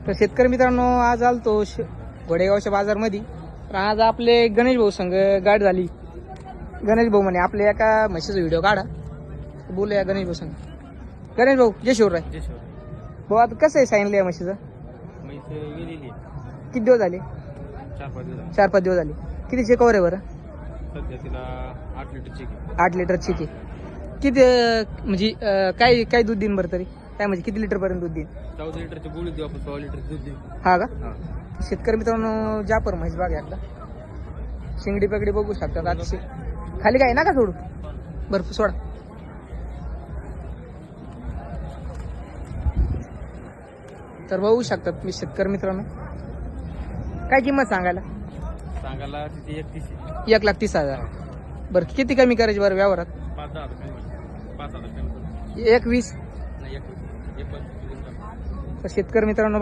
तर शेतकरी मित्रांनो आज आलतो घोडेगावच्या बाजारमध्ये. तर आज आपले गणेश भाऊ संघ गाठ झाली. गणेश भाऊ म्हणे आपल्या एका म्हशीचा व्हिडिओ काढा. बोलूया गणेश भाऊ संघ. गणेश भाऊ जय शिवराय. भाऊ आता कसं आहे सांगितलं या म्हशीचं? किती दिवस झाले? 4-5 दिवस झाले. किती कवर आहे बरं? सध्या तिला 8 लिटरची 8 लिटरची की किती म्हणजे काय दूध देईन बरं तरी? काय म्हणजे किती लिटर पर्यंत दूध देईन? 14 लिटरची गोळी देऊ आपण, 16 लिटर दूध देऊ. हा का? शेतकरी मित्रांनो जापर म्हैस बाग एकदा शिंगडी पगडी बघू शकतात. आता खाली काय नका सोडू, बरं सोडा. तर बघू शकतात मी शेतकरी मित्रांनो. काय किंमत सांगायला? सांगायला तिथे 31. 1,30,000. बरं किती कमी करायची बरं व्यवहारात? 5,000 5,000 1,20,000. नाही 1 तर शेतकरी मित्रांनो